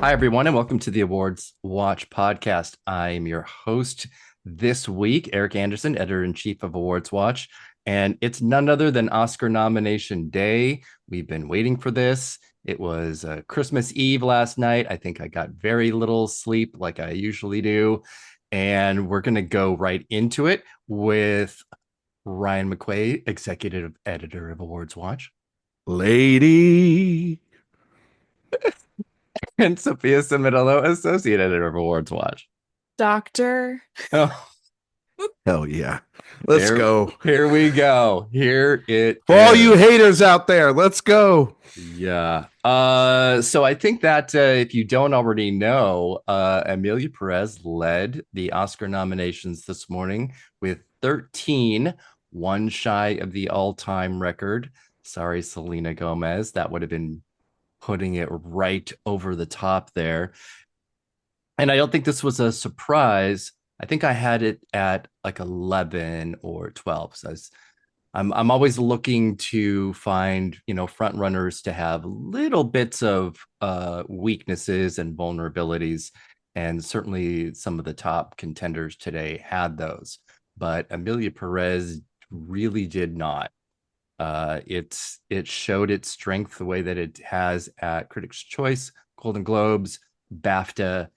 Hi, everyone, and welcome to the Awards Watch podcast. I'm your host this week, Erik Anderson, editor-in-chief of Awards Watch, and it's none other than Oscar nomination day. We've been waiting for this. It was Christmas Eve last night. I think I got very little sleep, like I usually do, and we're going to go right into it with Ryan McQuade, executive editor of Awards Watch, Lady. and Sophia Ciminello, associate editor of Awards Watch. Doctor. Oh, Hell yeah. Let's here, go. here we go. Here it For all you is. haters out there, let's go. Yeah. So I think that if you don't already know, Emilia Pérez led the Oscar nominations this morning with 13, one shy of the all-time record. Sorry, Selena Gomez. That would have been putting it right over the top there. And I don't think this was a surprise. I think I had it at like 11 or 12. So I'm always looking to find, front runners to have little bits of weaknesses and vulnerabilities. And certainly some of the top contenders today had those. But Emilia Pérez really did not. It showed its strength the way that it has at Critics' Choice, Golden Globes, BAFTA,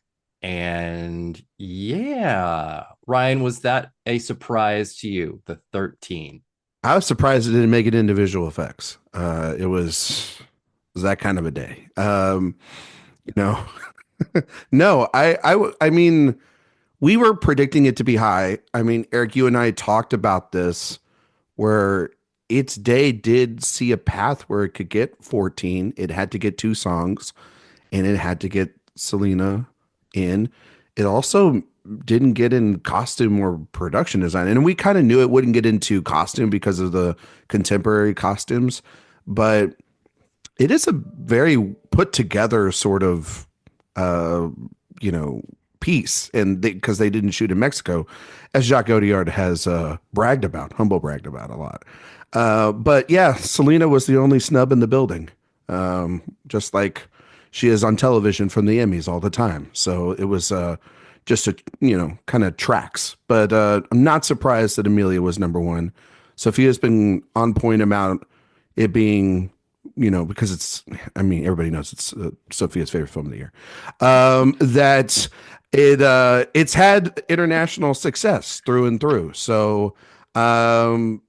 and yeah. Ryan, was that a surprise to you, the 13? I was surprised it didn't make it into visual effects. It was that kind of a day. You know, no, I mean, we were predicting it to be high. I mean, Eric, you and I talked about this where its day did see a path where it could get 14. It had to get two songs and it had to get Selena in. It also didn't get in costume or production design. And we kind of knew it wouldn't get into costume because of the contemporary costumes, but it is a very put together sort of uh you know piece, and because they didn't shoot in Mexico, as Jacques Audiard has humble bragged about a lot. But yeah, Selena was the only snub in the building, just like she is on television from the Emmys all the time. So it was just a kind of tracks. But I'm not surprised that Emilia was number one. Sophia's been on point about it being, because I mean, everybody knows it's Sophia's favorite film of the year. That it's had international success through and through. So, and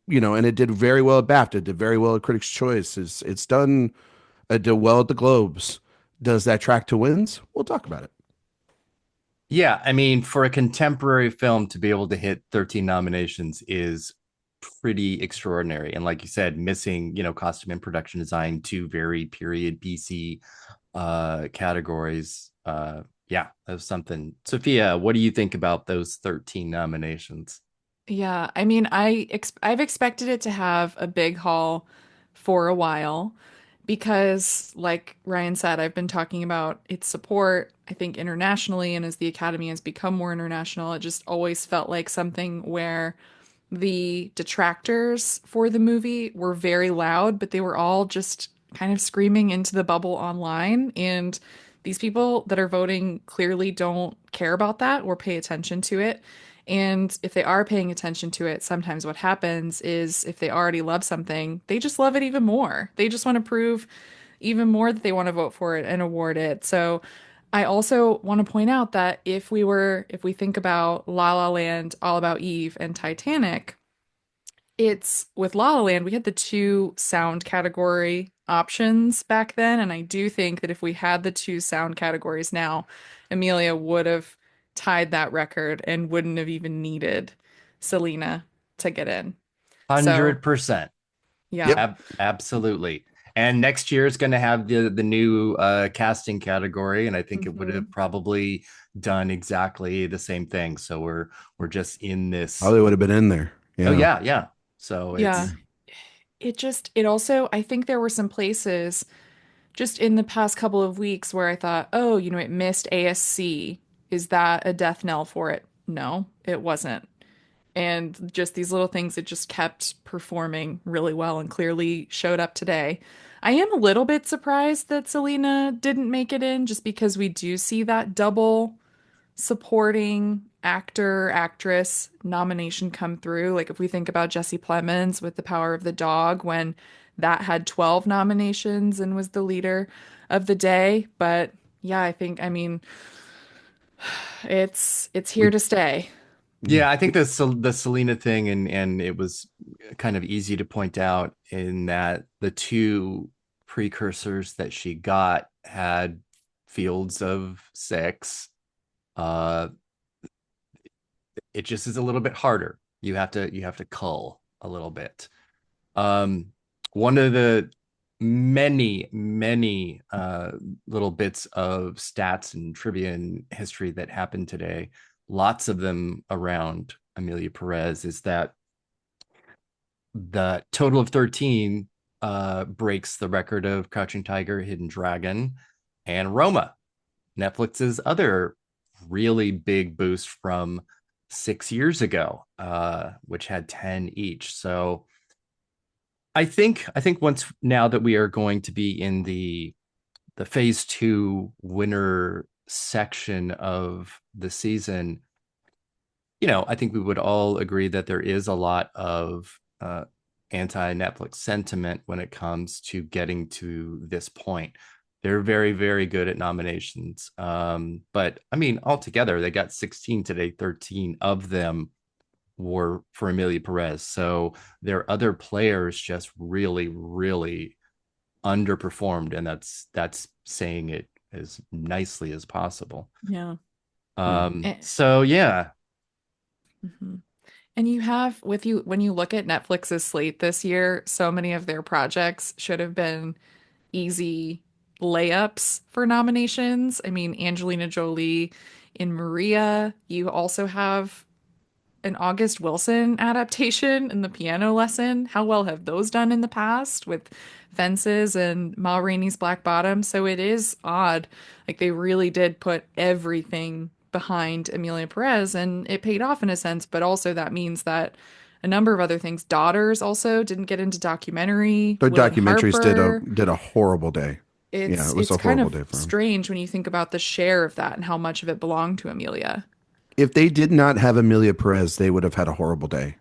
it did very well at BAFTA, it did very well at Critics' Choice. It's done, it did well at the Globes. Does that track to wins? We'll talk about it. Yeah, I mean, for a contemporary film to be able to hit 13 nominations is pretty extraordinary. And like you said, missing, costume and production design, two very period PC categories. Yeah, that was something. Sophia, what do you think about those 13 nominations? Yeah, I mean, I've expected it to have a big haul for a while because, like Ryan said, I've been talking about its support, I think internationally, and as the Academy has become more international, it just always felt like something where the detractors for the movie were very loud, but they were all just kind of screaming into the bubble online. And these people that are voting clearly don't care about that or pay attention to it. And if they are paying attention to it, sometimes what happens is if they already love something, they just love it even more. They just want to prove even more that they want to vote for it and award it. So I also want to point out that if we think about La La Land, All About Eve, and Titanic, it's with La La Land, we had the two sound category options back then. And I do think that if we had the two sound categories now, Emilia would have tied that record and wouldn't have even needed Selena to get in. So, 100%. yeah. Yep. Absolutely. And next year is going to have the new casting category, and I think it would Hmm. have probably done exactly the same thing. So we're just in Oh, this. they would have been in there. Oh Yeah. yeah, yeah. So Yeah. it's It also, I think there were some places just in the past couple of weeks where I thought, oh, it missed ASC. Is that a death knell for it? No, it wasn't. And just these little things that just kept performing really well and clearly showed up today. I am a little bit surprised that Selena didn't make it in just because we do see that double supporting actor, actress nomination come through. Like if we think about Jesse Plemons with The Power of the Dog, when that had 12 nominations and was the leader of the day. But yeah, I mean, it's here We to stay. Yeah, I think the Selena thing, and it was kind of easy to point out in that the two precursors that she got had fields of six. Uh, it just is a little bit harder. You have to cull a little bit. Um, One of the many little bits of stats and trivia and history that happened today, lots of them around Emilia Pérez, is that the total of 13 breaks the record of Crouching Tiger, Hidden Dragon, and Roma, Netflix's other really big boost from 6 years ago, which had 10 each. So I think once now that we are going to be in the phase two winner section of the season, I think we would all agree that there is a lot of anti-Netflix sentiment when it comes to getting to this point. They're very, very good at nominations. But I mean, altogether, they got 16 today, 13 of them were for Emilia Pérez. So their other players just really, really underperformed, and that's saying it as nicely as possible. Yeah. And, So yeah. mhm. And you have with you when you look at Netflix's slate this year, so many of their projects should have been easy layups for nominations. I mean, Angelina Jolie in Maria. You also have an August Wilson adaptation and The Piano Lesson. How well have those done in the past with Fences and Ma Rainey's Black Bottom? So it is odd. Like they really did put everything behind Emilia Pérez and it paid off in a sense, but also that means that a number of other things. Daughters also didn't get into documentary. Their William documentaries Harper. did a horrible day. Yeah, it was It's a kind horrible of day for them. strange when you think about the share of that and how much of it belonged to Amelia. If they did not have Emilia Perez, they would have had a horrible day.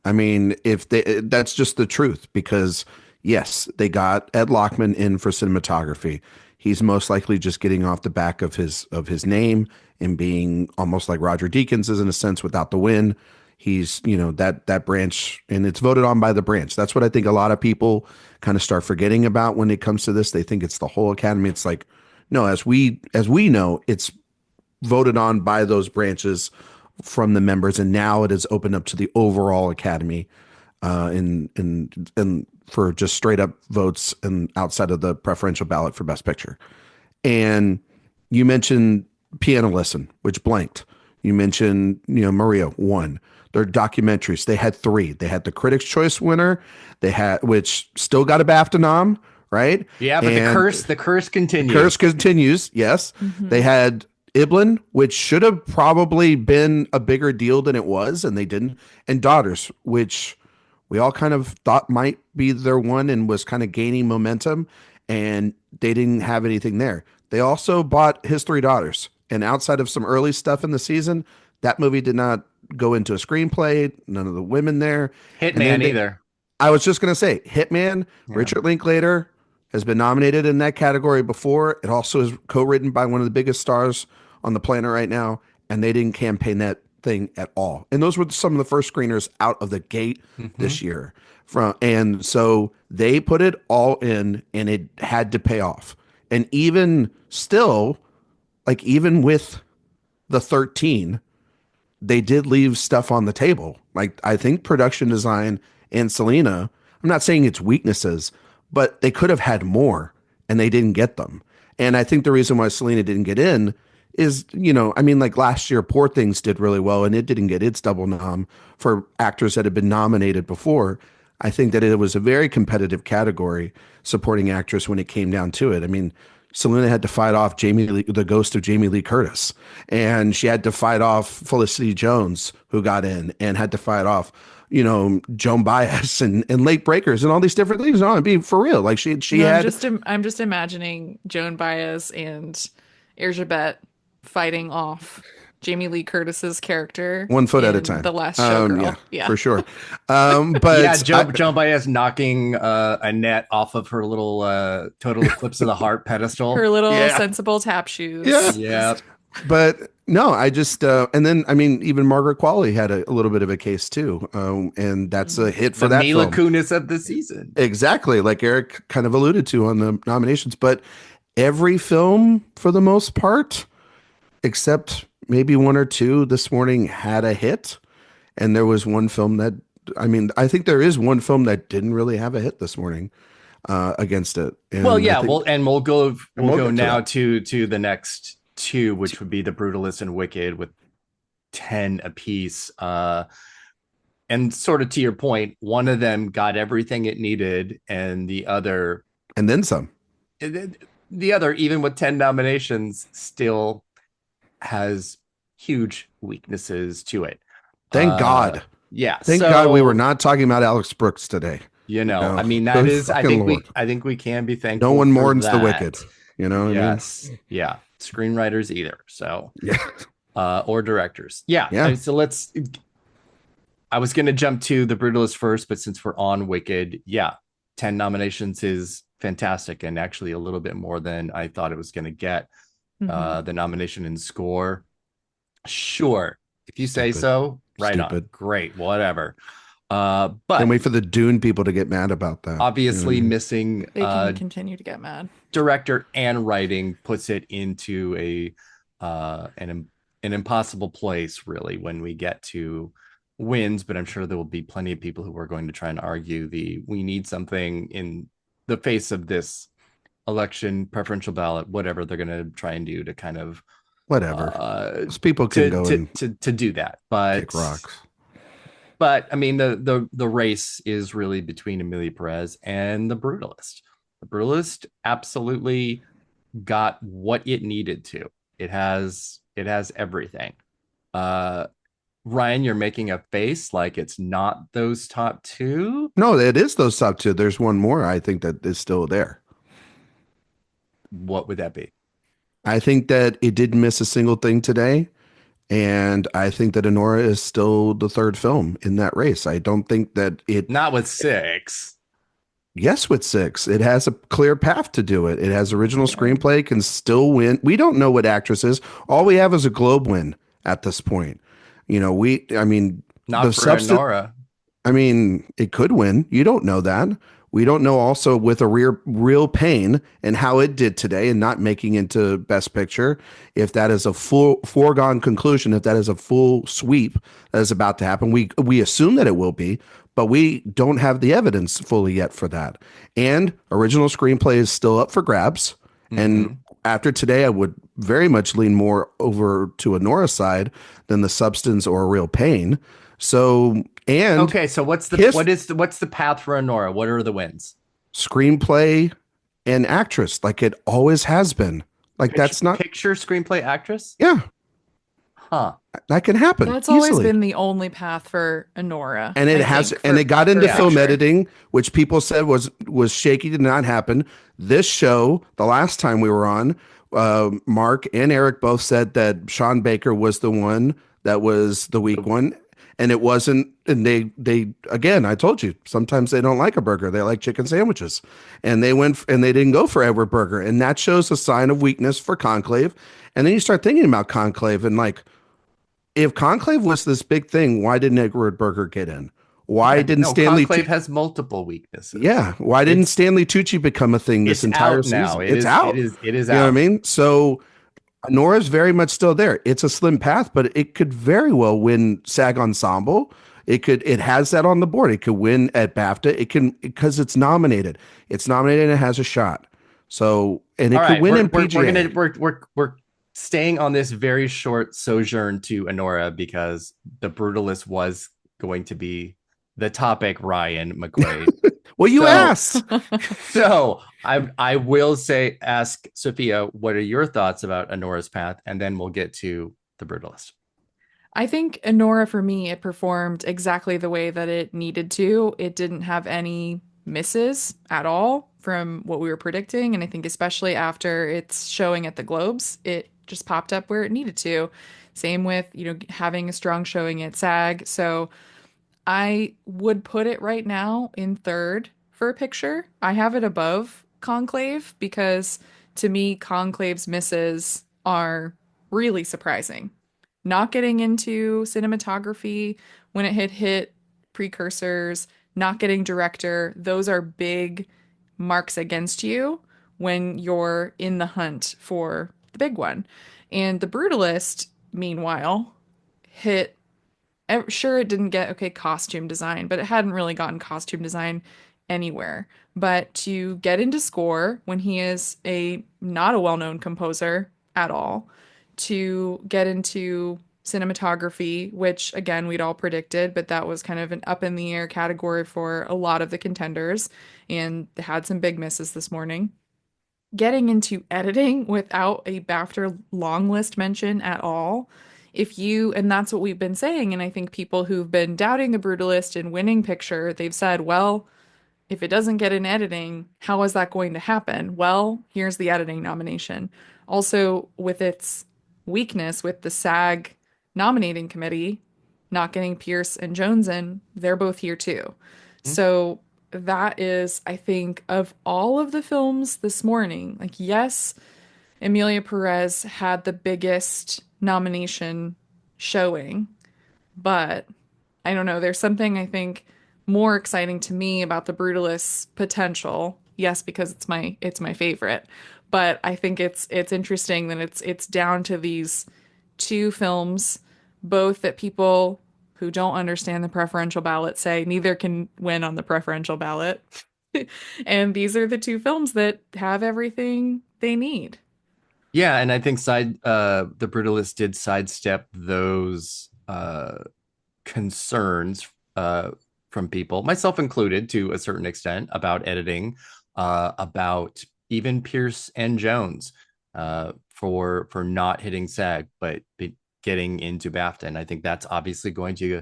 I mean, if they that's just the truth because yes, they got Ed Lockman in for cinematography. He's most likely just getting off the back of his name and being almost like Roger Deakins is in a sense without the win. He's, that branch and it's voted on by the branch. That's what I think a lot of people kind of start forgetting about when it comes to this. They think it's the whole academy. It's like, no, as we know, it's voted on by those branches from the members, and now it is opened up to the overall academy, and for just straight up votes and outside of the preferential ballot for Best Picture. And you mentioned Piano Lesson, which blanked. You mentioned Maria won. Their documentaries, they had three. They had the Critics' Choice winner, they had which still got a BAFTA nom, right? Yeah, but And the curse continues. Curse continues. Yes, they Hmm. had Iblin, which should have probably been a bigger deal than it was, and they didn't. And Daughters, which we all kind of thought might be their one and was kind of gaining momentum, and they didn't have anything there. They also bought His Three Daughters, and outside of some early stuff in the season, that movie did not go into a screenplay. None of the women there, and then Hitman either. I was just going to say, Hitman, Yeah. Richard Linklater has been nominated in that category before. It also is co-written by one of the biggest stars on the planet right now, and they didn't campaign that thing at all. And those were some of the first screeners out of the gate Mhm. this year. And so they put it all in, and it had to pay off. And even still, like even with the 13, they did leave stuff on the table. Like I think production design and Selena, I'm not saying it's weaknesses, but they could have had more and they didn't get them. And I think the reason why Selena didn't get in is, I mean, like last year, Poor Things did really well and it didn't get its double nom for actors that had been nominated before. I think that it was a very competitive category, supporting actress, when it came down to it. I mean, Selena had to fight off the ghost of Jamie Lee Curtis, and she had to fight off Felicity Jones, who got in, and had to fight off, Joan Baez and Late Breakers and all these different things. No, I mean, for real, like she No, had I'm just imagining Joan Baez and Erzsébet fighting off Jamie Lee Curtis's character 1 foot at a in time. The Last Yeah, Showgirl. Yeah. for sure. Yeah, But Joan Baez knocking a net off of her little Total Eclipse of the Heart pedestal. Her little Yeah. sensible tap shoes. Yeah. Yeah, But no, I just and then I mean even Margaret Qualley had a little bit of a case too, and that's a hit for the that Mila film. Kunis of the season. Exactly, like Eric kind of alluded to on the nominations. But every film, for the most part, except maybe one or two this morning, had a hit, and there was one film that I mean I think there is one film that didn't really have a hit this morning against it. And Well, I yeah, think, we'll go we'll get to now that. to the next two, which would be The Brutalist and Wicked with 10 apiece. And sort of to your point, one of them got everything it needed, and the other, And then some. even with 10 nominations, still has huge weaknesses to it. Thank God. Yeah. Thank God we were not talking about Alex Brooks today. I mean, Good that is, fucking Lord. I think we can be thankful. No one for mourns the that. wicked. You know what Yes. Yeah. Screenwriters either. So, I mean? Yeah. or directors. Yeah. Yeah. So I was going to jump to The Brutalist first, but since we're on Wicked, yeah, 10 nominations is fantastic, and actually a little bit more than I thought it was going to get. Mhm. The nomination and score. Sure. If you say Stupid. so, right on. Stupid. Great. Whatever. But Can't wait for the Dune people to get mad about that. obviously You know what missing They can continue to get mad. director and writing puts it into an impossible place, really, when we get to wins. But I'm sure there will be plenty of people who are going to try and argue we need something in the face of this election, preferential ballot, whatever they're going to try and do to kind of whatever. Those people can go and to do that. But kick rocks. But I mean, the race is really between Emilia Pérez and The Brutalist. The Brutalist absolutely got what it needed to. It has everything. Ryan, you're making a face like it's not those top two. No, it is those top two. There's one more I think that is still there. What would that be? I think that it didn't miss a single thing today. And I think that Anora is still the third film in that race. I don't think that it... Not with 6. Yes, with 6. It has a clear path to do it. It has original screenplay, can still win. We don't know what actress is. All we have is a Globe win at this point. Not the for Anora. I mean, it could win. You don't know that. We don't know also with a real pain and how it did today and not making into Best Picture, if that is a full foregone conclusion, if that is a full sweep that is about to happen. We assume that it will be, but we don't have the evidence fully yet for that. And original screenplay is still up for grabs. Mm-hmm. And after today, I would very much lean more over to Anora's side than the substance or real pain. So... And okay, so what's the path for Anora? What are the wins? Screenplay and actress, like it always has been. Like that's not picture, screenplay, actress. Yeah, huh? That can happen. That's easily. always been the only path for Anora, and it got into film editing, which people said was shaky, did not happen. This show, the last time we were on, Mark and Eric both said that Sean Baker was the one that was the weak one. And it wasn't, and they again, I told you, sometimes they don't like a burger. They like chicken sandwiches. And they went, and they didn't go for Edward Berger. And that shows a sign of weakness for Conclave. And then you start thinking about Conclave and like, if Conclave was this big thing, why didn't Edward Berger get in? Why didn't Stanley... Conclave has multiple weaknesses. Yeah. Why didn't Stanley Tucci become a thing this entire season? Now. It's out. It is out. You know what I mean? So... Anora's very much still there. It's a slim path, but it could very well win SAG Ensemble. It has that on the board. It could win at BAFTA. It can, because it's nominated. It's nominated and it has a shot. So, and it could win in PGA. We're staying on this very short sojourn to Anora because The Brutalist was going to be the topic, Ryan McQuade. Well, you So, asked. so I will say, ask Sophia, what are your thoughts about Anora's path, and then we'll get to the Brutalist. I think Anora for me, it performed exactly the way that it needed to. It didn't have any misses at all from what we were predicting. And I think especially after its showing at the Globes, it just popped up where it needed to. Same with, having a strong showing at SAG. So I would put it right now in third for a picture. I have it above Conclave because to me, Conclave's misses are really surprising. Not getting into cinematography when it hit precursors, not getting director, those are big marks against you when you're in the hunt for the big one. And The Brutalist, meanwhile, hit sure it didn't get okay costume design, but it hadn't really gotten costume design anywhere. But to get into score when he is a not a well-known composer at all, to get into cinematography, which again we'd all predicted, but that was kind of an up in the air category for a lot of the contenders, and had some big misses this morning. Getting into editing without a BAFTA long list mention at all. And that's what we've been saying, and I think people who've been doubting the Brutalist and winning picture, they've said, well, if it doesn't get in editing, how is that going to happen? Well, here's the editing nomination. Also, with its weakness with the SAG nominating committee not getting Pierce and Jones in, they're both here too. Hmm? So that is, I think, of all of the films this morning, like, yes, Emilia Pérez had the biggest nomination showing, but I don't know. There's something I think more exciting to me about the Brutalist's potential. Yes, because it's my favorite, but I think it's interesting that it's down to these two films, both that people who don't understand the preferential ballot say neither can win on the preferential ballot. And these are the two films that have everything they need. Yeah, and I think the Brutalist did sidestep those concerns from people, myself included, to a certain extent, about editing, about even Pierce and Jones, for not hitting SAG, but getting into BAFTA. And I think that's obviously going to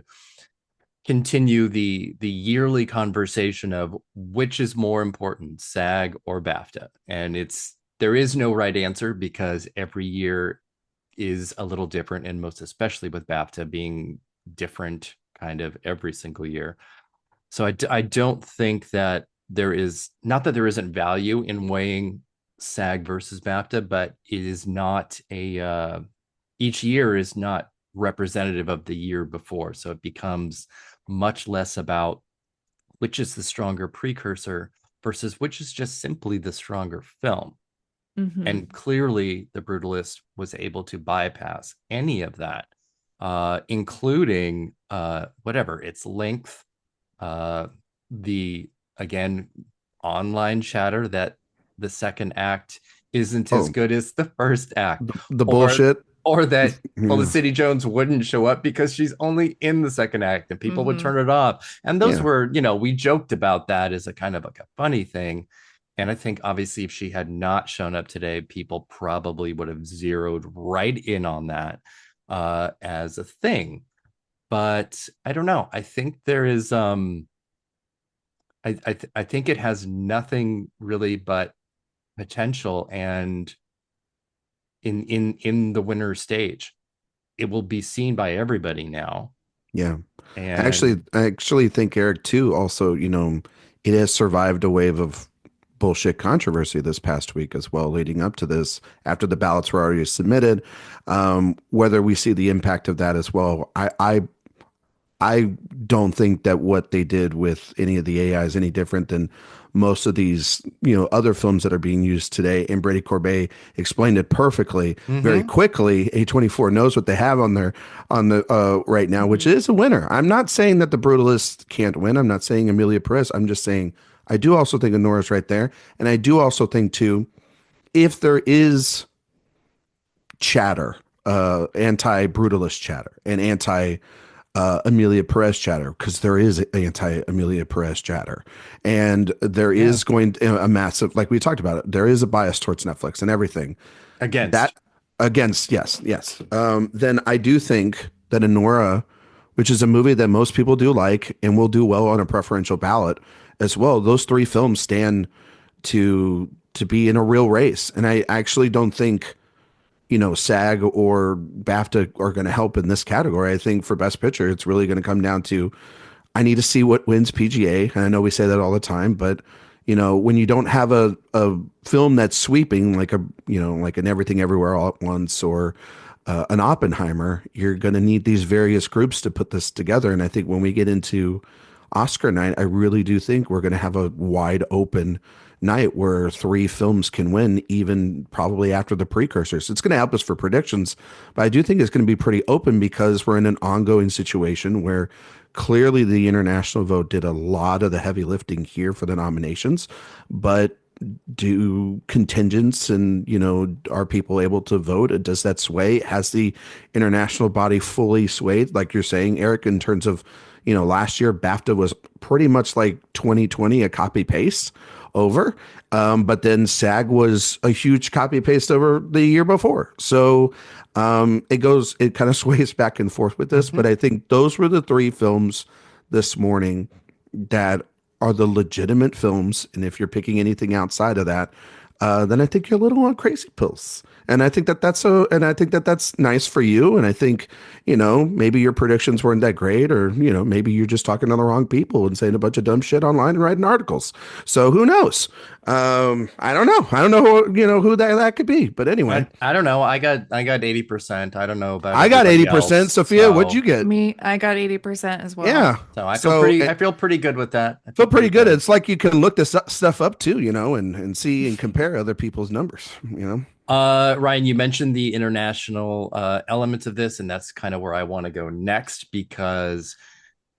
continue the yearly conversation of which is more important, SAG or BAFTA. And there is no right answer because every year is a little different, and most especially with BAFTA being different kind of every single year. So I don't think that there is, not that there isn't value in weighing SAG versus BAFTA, but it is not each year is not representative of the year before. So it becomes much less about which is the stronger precursor versus which is just simply the stronger film. Hmm. And clearly, The Brutalist was able to bypass any of that, including whatever its length, the again online chatter that the second act isn't as Oh, good as the first act, the or bullshit. that Yeah. Felicity Jones wouldn't show up because she's only in the second act and people would Hmm. turn it off. And those Yeah. were, we joked about that as a kind of like a funny thing. And I think obviously if she had not shown up today, people probably would have zeroed right in on that as a thing. But I don't know. I think there is I think it has nothing really but potential, and in the winner stage, it will be seen by everybody now. Yeah. And I actually think Eric too, also, it has survived a wave of bullshit controversy this past week as well, leading up to this, after the ballots were already submitted. Whether we see the impact of that as well, I don't think that what they did with any of the AI is any different than most of these, other films that are being used today. And Brady Corbet explained it perfectly, very mm-hmm. quickly. A24 knows what they have on the right now, which Hmm. is a winner. I'm not saying that the Brutalist can't win. I'm not saying Emilia Perez. I'm just saying I do also think Anora's right there, and I do also think too, if there is chatter, anti-brutalist chatter and anti Emilia Pérez chatter, because there is anti Emilia Pérez chatter, and there Yeah. is going to, a massive, like we talked about it, there is a bias towards Netflix and everything that Against. against, yes, yes. Then I do think that Anora, which is a movie that most people do like and will do well on a preferential ballot as well, those three films stand to be in a real race, and I actually don't think SAG or BAFTA are going to help in this category. I think for Best Picture, it's really going to come down to I need to see what wins PGA. And I know we say that all the time, but when you don't have a film that's sweeping like like an Everything Everywhere All at Once or an Oppenheimer, you're going to need these various groups to put this together. And I think when we get into Oscar night, I really do think we're going to have a wide open night where three films can win, even probably after the precursors. It's going to help us for predictions, but I do think it's going to be pretty open because we're in an ongoing situation where clearly the international vote did a lot of the heavy lifting here for the nominations, but do contingents and are people able to vote? Does that sway? Has the international body fully swayed, like you're saying, Eric, in terms of last year BAFTA was pretty much like 2020, a copy paste over, but then SAG was a huge copy paste over the year before. So it kind of sways back and forth with this, Mhm. but I think those were the three films this morning that are the legitimate films. And if you're picking anything outside of that, then I think you're a little on crazy pills. And I think that's nice for you. And I think, maybe your predictions weren't that great, or, maybe you're just talking to the wrong people and saying a bunch of dumb shit online and writing articles. So who knows? I don't know. I don't know who that could be. But anyway, I don't know. I got 80%. I don't know about I got everybody 80%. else. Sophia, what'd you get? I got 80% as well. Yeah. So So I feel pretty good with that. I feel feel pretty pretty good. good. It's like you can look this stuff up too, and see and compare other people's numbers. Ryan, you mentioned the international elements of this, and that's kind of where I want to go next because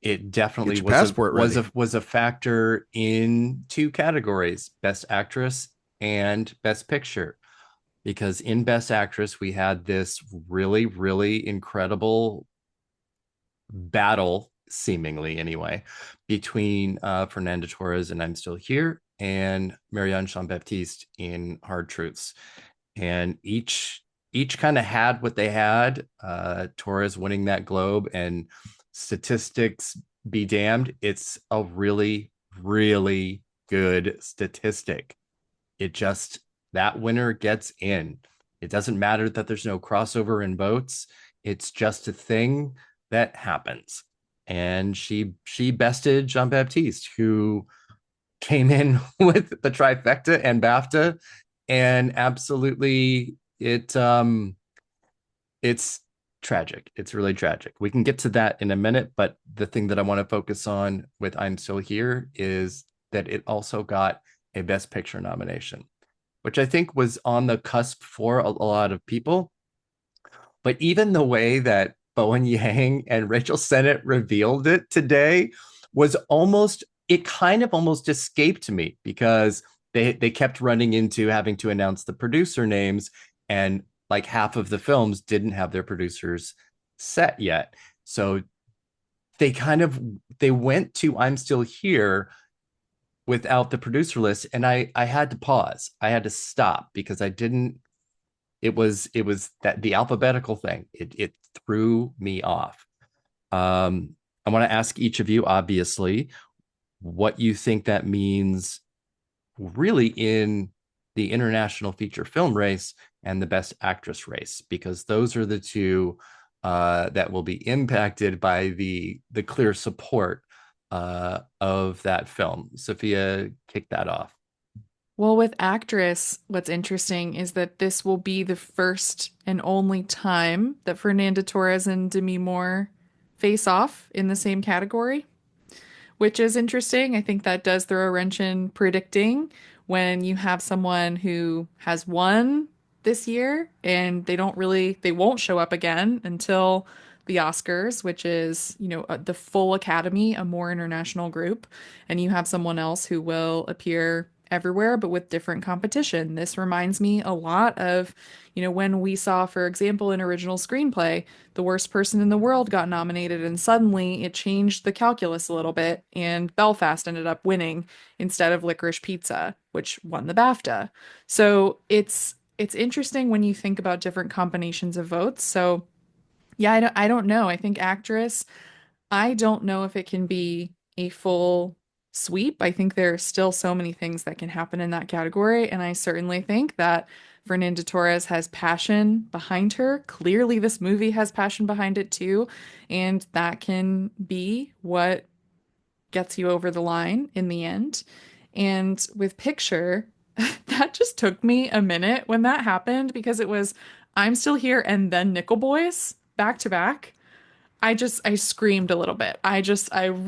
it Get definitely your passport ready. was a factor in two categories: Best Actress and Best Picture. Because in Best Actress, we had this really, really incredible battle, seemingly anyway, between Fernanda Torres and I'm Still Here and Marianne Jean-Baptiste in Hard Truths. And each kind of had what they had. Torres winning that Globe, and statistics be damned, it's a really, really good statistic. It just, that winner gets in. It doesn't matter that there's no crossover in votes. It's just a thing that happens. And she bested Jean Baptiste, who came in with the trifecta and BAFTA, and absolutely it's tragic. It's really tragic. We can get to that in a minute, but the thing that I want to focus on with I'm Still Here is that it also got a Best Picture nomination, which I think was on the cusp for a lot of people. But even the way that Bowen Yang and Rachel Sennett revealed it today was almost, it kind of almost escaped me because they kept running into having to announce the producer names, and like half of the films didn't have their producers set yet. So they went to I'm Still Here without the producer list, and I had to pause. I had to stop because I didn't, it was that the alphabetical thing, it threw me off. I want to ask each of you, obviously, what you think that means really in the international feature film race and the Best Actress race, because those are the two that will be impacted by the clear support of that film. Sophia, kick that off. Well, with actress, what's interesting is that this will be the first and only time that Fernanda Torres and Demi Moore face off in the same category, which is interesting. I think that does throw a wrench in predicting when you have someone who has won this year and they won't show up again until the Oscars, which is, the full Academy, a more international group, and you have someone else who will appear everywhere, but with different competition. This reminds me a lot of, when we saw, for example, in original screenplay, The Worst Person in the World got nominated, and suddenly it changed the calculus a little bit, and Belfast ended up winning instead of Licorice Pizza, which won the BAFTA. So it's interesting when you think about different combinations of votes. So yeah, I don't know. I think actress, I don't know if it can be a full sweep. I think there are still so many things that can happen in that category. And I certainly think that Fernanda Torres has passion behind her. Clearly, this movie has passion behind it too. And that can be what gets you over the line in the end. And with picture, that just took me a minute when that happened because it was I'm Still Here and then Nickel Boys back to back. I screamed a little bit. I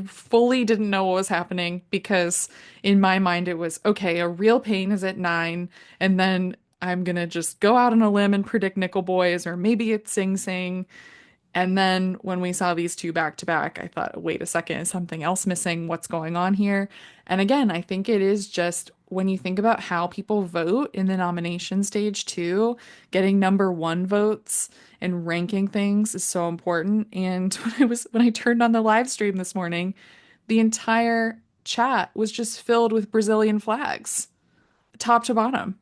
fully didn't know what was happening because in my mind it was okay, A Real Pain is at 9, and then I'm gonna just go out on a limb and predict Nickel Boys, or maybe it's Sing Sing. And then when we saw these two back to back, I thought, wait a second, is something else missing? What's going on here? And again, I think it is just when you think about how people vote in the nomination stage too, getting number one votes and ranking things is so important. And when I turned on the live stream this morning, the entire chat was just filled with Brazilian flags, top to bottom.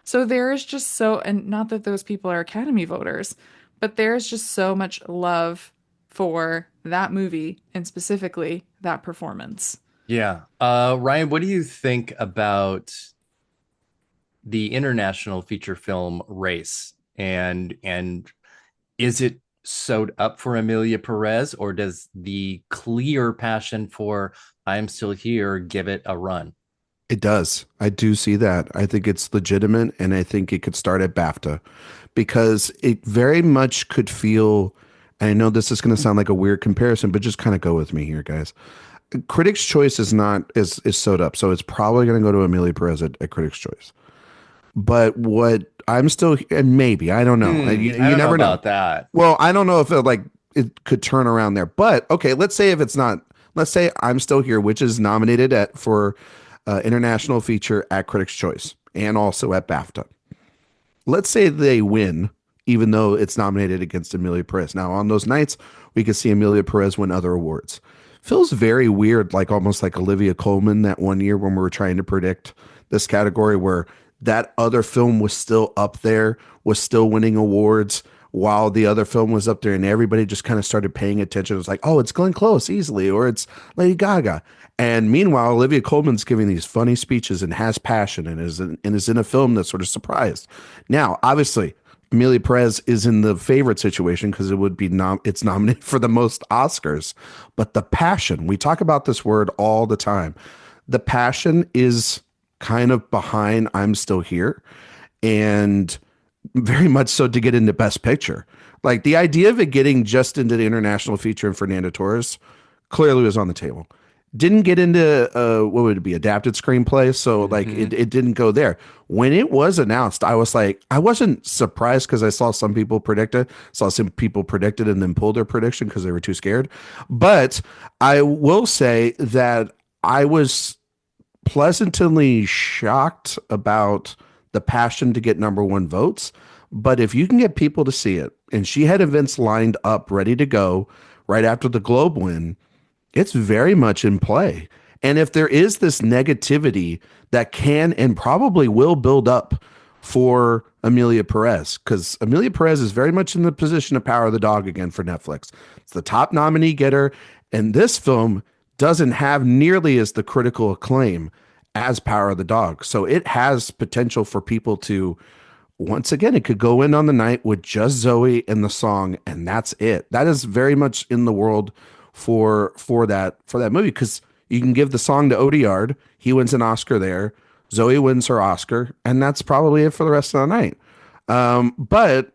So there is just so, and not that those people are Academy voters, but there's just so much love for that movie and specifically that performance. Yeah. Ryan, what do you think about the international feature film race? And is it sewed up for Emilia Pérez, or does the clear passion for I'm Still Here give it a run? It does. I do see that. I think it's legitimate, and I think it could start at BAFTA because it very much could feel. And I know this is going to sound like a weird comparison, but just kind of go with me here, guys. Critics' Choice is sewed up, so it's probably going to go to Emilia Pérez at Critics' Choice. But what I'm still, and maybe I don't know. You I don't know never know about that. Well, I don't know if it could turn around there. But okay, let's say if it's not. Let's say I'm Still Here, which is nominated for international feature at Critics' Choice and also at BAFTA. Let's say they win, even though it's nominated against Emilia Pérez. Now, on those nights, we could see Emilia Pérez win other awards. Feels very weird, like almost like Olivia Colman that one year when we were trying to predict this category, where that other film was still up there, was still winning awards while the other film was up there, and everybody just kind of started paying attention. It was like, oh, it's Glenn Close easily, or it's Lady Gaga. And meanwhile, Olivia Colman's giving these funny speeches and has passion and is in a film that's sort of surprised. Now, obviously, Emilia Pérez is in the favorite situation because it's nominated for the most Oscars. But the passion, we talk about this word all the time. The passion is kind of behind I'm Still Here, and very much so to get into Best Picture. Like the idea of it getting just into the international feature and Fernanda Torres clearly was on the table. Didn't get into what would it be, adapted screenplay, so like it didn't go there. When it was announced, I was like, I wasn't surprised because I saw some people predict it, saw some people predict it and then pulled their prediction because they were too scared. But I will say that I was pleasantly shocked about the passion to get number one votes. But if you can get people to see it, and she had events lined up ready to go right after the Globe win, it's very much in play. And if there is this negativity that can and probably will build up for Emilia Pérez, because Emilia Pérez is very much in the position of Power of the Dog again for Netflix. It's the top nominee getter, and this film doesn't have nearly as the critical acclaim as Power of the Dog. So it has potential for people to, once again, it could go in on the night with just Zoe and the song, and that's it. That is very much in the world for that movie, because you can give the song to Odiard, he wins an Oscar there, Zoe wins her Oscar, and that's probably it for the rest of the night. But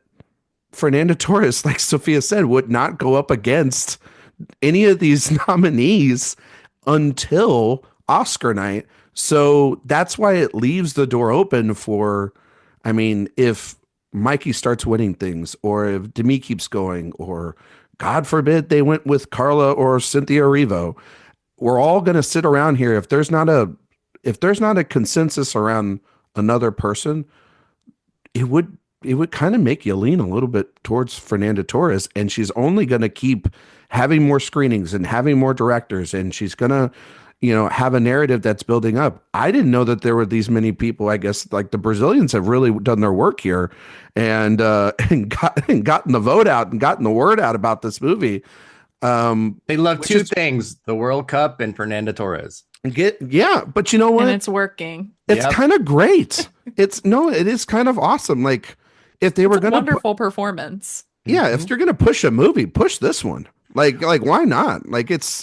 Fernanda Torres, like Sophia said, would not go up against any of these nominees until Oscar night. So that's why it leaves the door open for, I mean, if Mikey starts winning things, or if Demi keeps going, or God forbid they went with Carla or Cynthia Erivo, we're all going to sit around here. If there's not if there's not a consensus around another person, it would kind of make you lean a little bit towards Fernanda Torres, and she's only going to keep having more screenings and having more directors, and she's going to, have a narrative that's building up. I didn't know that there were these many people. I guess like the Brazilians have really done their work here, and gotten the vote out and gotten the word out about this movie. They love two things: the World Cup and Fernanda Torres. But you know what? And it's working. It's kind of great. It is kind of awesome. Like if they were going to wonderful performance. Yeah, if you're going to push a movie, push this one. Like why not? Like it's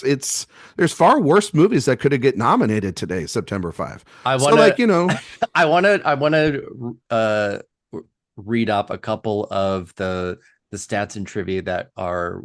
there's far worse movies that could have get nominated today, September 5. I want to read up a couple of the stats and trivia that are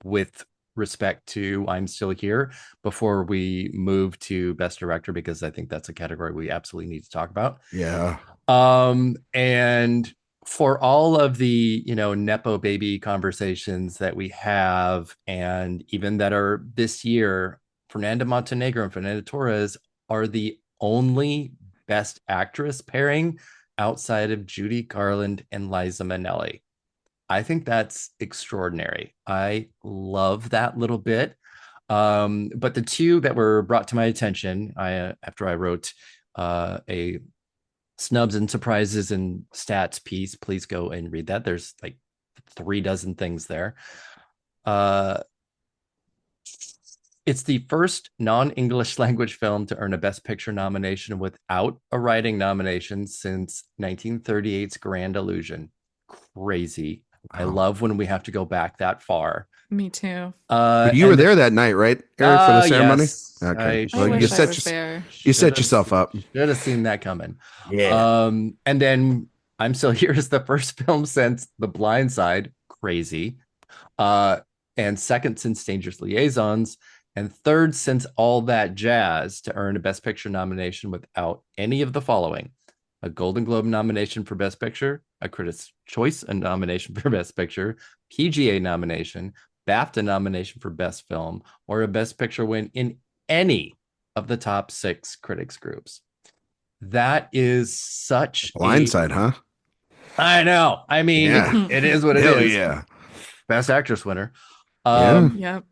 with respect to I'm Still Here before we move to Best Director, because I think that's a category we absolutely need to talk about. Yeah. And for all of the, Nepo baby conversations that we have, and even that are this year, Fernanda Montenegro and Fernanda Torres are the only Best Actress pairing outside of Judy Garland and Liza Minnelli. I think that's extraordinary. I love that little bit. But the two that were brought to my attention, after I wrote a snubs and surprises and stats piece, please go and read that. There's like 36 things there. It's the first non-English language film to earn a Best Picture nomination without a writing nomination since 1938's Grand Illusion. Crazy. Wow. I love when we have to go back that far. Me too. You were there that night, right, Eric, for the ceremony? Yes. Okay. You set yourself up. Should have seen that coming. Yeah. And then I'm Still Here is the first film since The Blind Side. Crazy. And second since Dangerous Liaisons. And third since All That Jazz to earn a Best Picture nomination without any of the following: a Golden Globe nomination for Best Picture, a Critics' Choice nomination for Best Picture, PGA nomination, BAFTA nomination for Best Film, or a Best Picture win in any of the top 6 critics groups. That is such Blindside, huh? I know. I mean, it is what it is. Yeah. Best Actress winner. Yep.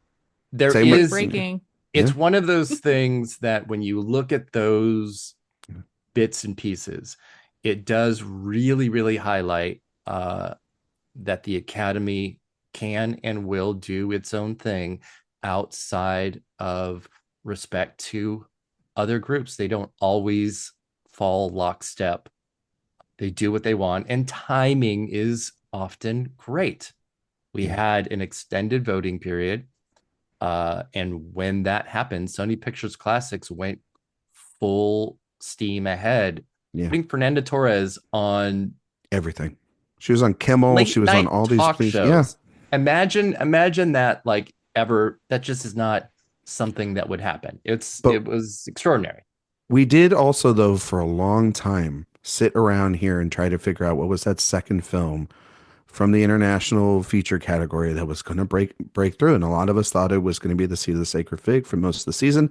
There Same is breaking. It's one of those things that when you look at those bits and pieces, it does really, really highlight that the Academy can and will do its own thing outside of respect to other groups. They don't always fall lockstep. They do what they want, and timing is often great. We had an extended voting period, and when that happened, Sony Pictures Classics went full steam ahead, putting Fernanda Torres on everything. She was on Kimmel. She was on all these things. Shows. Yeah. Imagine that, like, ever. That just is not something that would happen. It was extraordinary. We did also, though, for a long time, sit around here and try to figure out what was that second film from the international feature category that was going to break through. And a lot of us thought it was going to be The Seed of the Sacred Fig for most of the season.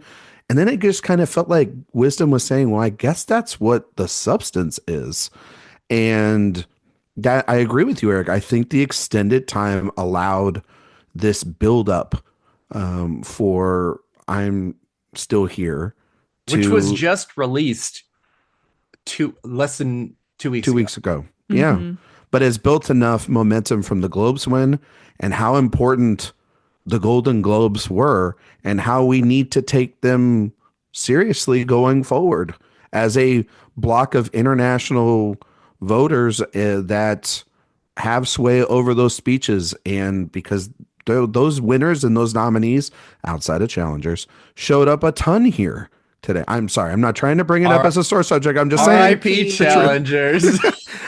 And then it just kind of felt like wisdom was saying, well, I guess that's what the substance is. And that, I agree with you, Eric. I think the extended time allowed this buildup for I'm Still Here. Which was just released less than 2 weeks ago. 2 weeks ago. Mm-hmm. Yeah. But has built enough momentum from the Globes win and how important the Golden Globes were and how we need to take them seriously going forward as a block of international voters that have sway over those speeches. And because those winners and those nominees outside of challengers showed up a ton here today. I'm sorry, I'm not trying to bring it up as a sore subject. I'm just saying RIP challengers.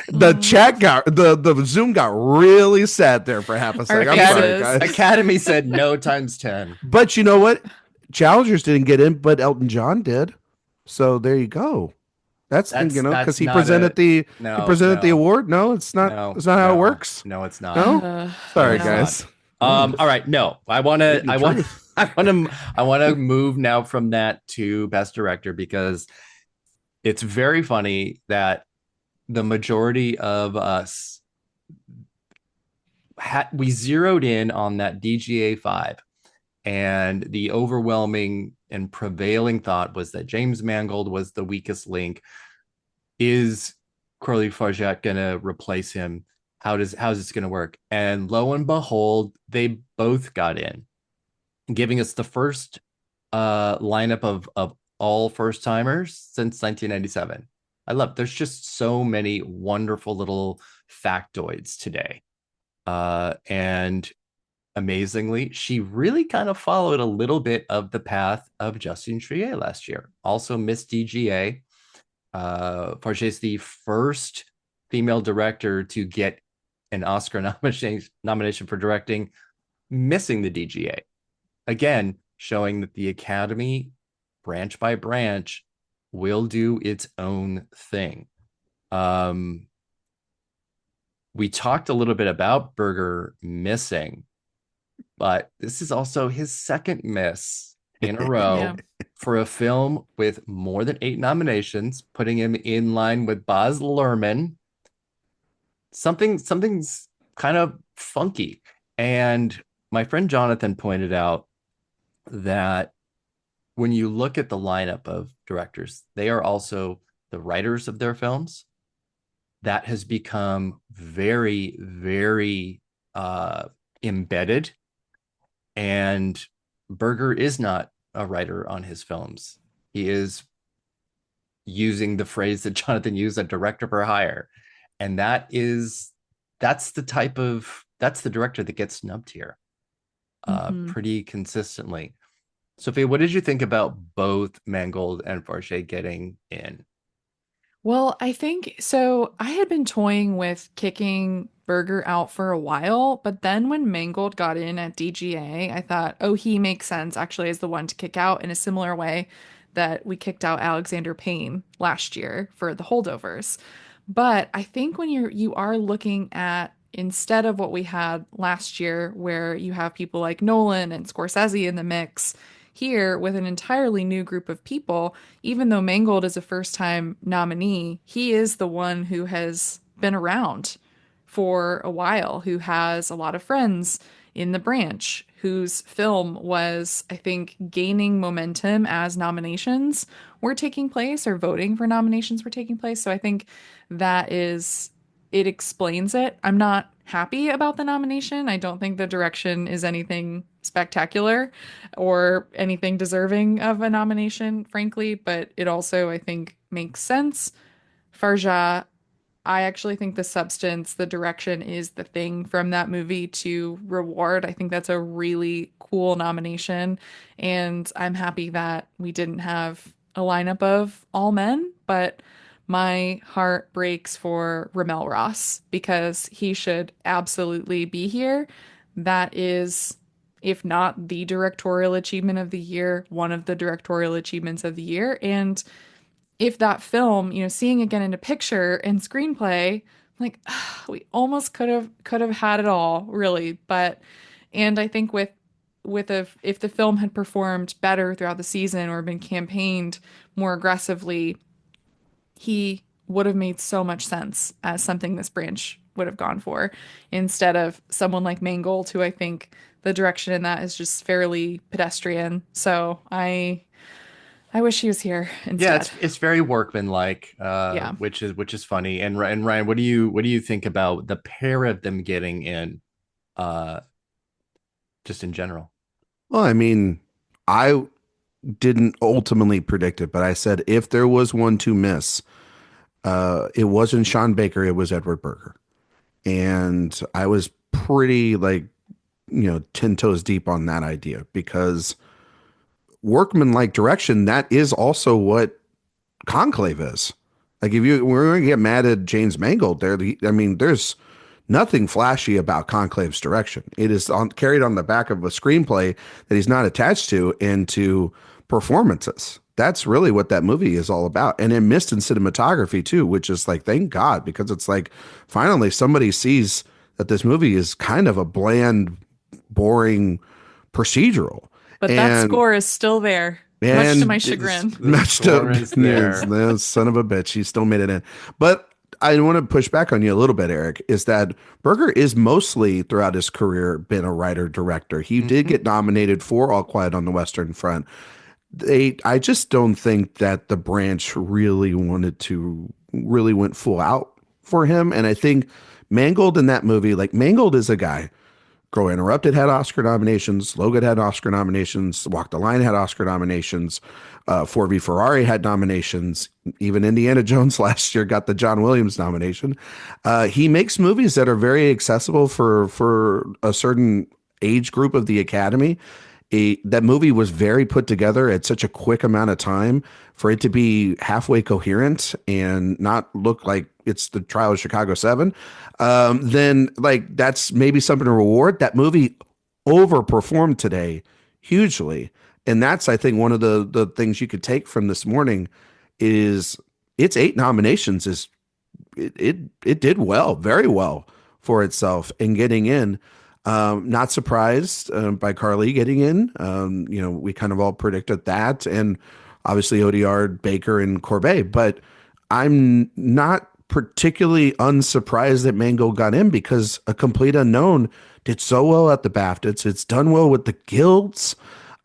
The chat the Zoom got really sad there for half a second. I'm sorry, guys. Academy said no times 10. But you know what? Challengers didn't get in, but Elton John did. So there you go. That's because he presented the award. No, it's not. No, it's not how it works. No, it's not. No, sorry, guys. All right, no, I want to move now from that to Best Director, because it's very funny that the majority of us we zeroed in on that DGA 5, and the overwhelming and prevailing thought was that James Mangold was the weakest link. Is Crowley Fargette going to replace him? How's this going to work? And lo and behold, they both got in, giving us the first lineup of all first timers since 1997. I love. There's just so many wonderful little factoids today, and amazingly, she really kind of followed a little bit of the path of Justine Triet last year. Also, Miss DGA. Farge is the first female director to get an Oscar nomination for directing, missing the DGA. Again, showing that the Academy, branch by branch, will do its own thing. We talked a little bit about Berger missing, but this is also his second miss in a row Yeah. for a film with more than 8 nominations, putting him in line with Baz Luhrmann. Something's kind of funky. And my friend Jonathan pointed out that when you look at the lineup of directors, they are also the writers of their films. That has become very, very embedded. And Berger is not a writer on his films. He is using the phrase that Jonathan used, a director for hire. And that's the director that gets snubbed here Mhm. pretty consistently. Sophia, what did you think about both Mangold and Farge getting in? Well, I think so. I had been toying with kicking Berger out for a while, but then when Mangold got in at DGA, I thought, oh, he makes sense actually as the one to kick out in a similar way that we kicked out Alexander Payne last year for the holdovers. But I think when you are looking at instead of what we had last year, where you have people like Nolan and Scorsese in the mix, here with an entirely new group of people, even though Mangold is a first time nominee, he is the one who has been around for a while, who has a lot of friends in the branch, whose film was, I think, gaining momentum as nominations were taking place or voting for nominations were taking place. So I think that is, it explains it. I'm not happy about the nomination. I don't think the direction is anything spectacular or anything deserving of a nomination, frankly, but it also, I think, makes sense. Farja, I actually think the substance, the direction is the thing from that movie to reward. I think that's a really cool nomination. And I'm happy that we didn't have a lineup of all men, but my heart breaks for Ramel Ross because he should absolutely be here. That is, if not the directorial achievement of the year, one of the directorial achievements of the year. And if that film, seeing again in a picture and screenplay, like we almost could have had it all, really. But and I think if the film had performed better throughout the season or been campaigned more aggressively, he would have made so much sense as something this branch would have gone for instead of someone like Mangold, who I think the direction in that is just fairly pedestrian. So I wish he was here Yeah, instead. it's very workmanlike, Yeah. which is funny. And Ryan, what do you think about the pair of them getting in, uh, just in general? Well, I mean, I didn't ultimately predict it, but I said if there was one to miss, it wasn't Sean Baker, it was Edward Berger. And I was pretty like, 10 toes deep on that idea because workman-like direction, that is also what Conclave is. Like if we're going to get mad at James Mangold there, I mean, there's nothing flashy about Conclave's direction. It is carried on the back of a screenplay that he's not attached to into performances. That's really what that movie is all about. And it missed in cinematography too, which is like, thank God, because it's like finally somebody sees that this movie is kind of a bland, boring procedural. But that And score is still there. much to And my It's, chagrin. the matched up. score is Yes, there. the son of a bitch. He still made it in. But I want to push back on you a little bit, Eric, is that Berger is mostly throughout his career been a writer director. He did Mhm. get nominated for All Quiet on the Western Front. I just don't think that the branch really went full out for him. And I think Mangold in that movie, like Mangold is a guy. Girl Interrupted had Oscar nominations. Logan had Oscar nominations. Walk the Line had Oscar nominations. 4v Ferrari had nominations. Even Indiana Jones last year got the John Williams nomination. He makes movies that are very accessible for a certain age group of the Academy. That movie was very put together at such a quick amount of time for it to be halfway coherent and not look like it's the Trial of Chicago 7. Then like that's maybe something to reward. That movie overperformed today hugely. And that's, I think, one of the things you could take from this morning is its 8 nominations is it did well, very well for itself and getting in. Not surprised by Carly getting in. We kind of all predicted that, and obviously Odiard, Baker, and Corbet. But I'm not particularly unsurprised that Mango got in because A Complete Unknown did so well at the BAFTAs. It's done well with the guilds.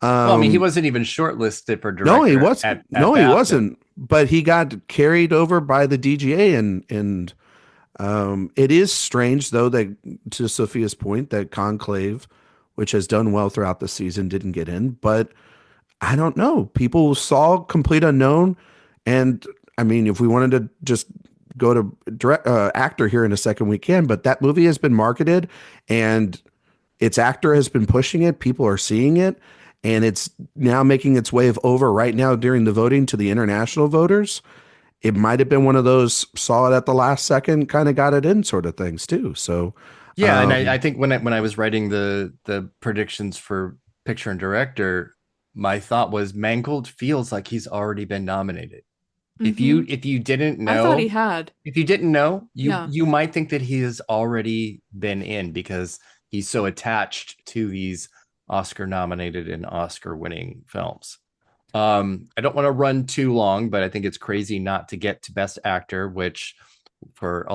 Well, I mean, he Um, wasn't even shortlisted for no, he director was. at No, he BAFTA. wasn't. But he got carried over by the DGA, and it is strange, though, that to Sophia's point, that Conclave, which has done well throughout the season, didn't get in. But I don't know. People saw Complete Unknown, and I mean, if we wanted to just go to direct actor here in a second, we can. But that movie has been marketed, and its actor has been pushing it. People are seeing it, and it's now making its way over right now during the voting to the international voters. It might have been one of those saw it at the last second, kind of got it in sort of things too. So, Yeah, and I think when I was writing the predictions for picture and director, my thought was Mangold feels like he's already been nominated. If Hmm. you didn't I thought he know, had. if you didn't know, you Yeah. you might think that he has already been in because he's so attached to these Oscar nominated and Oscar winning films. I don't want to run too long, but I think it's crazy not to get to Best Actor, which for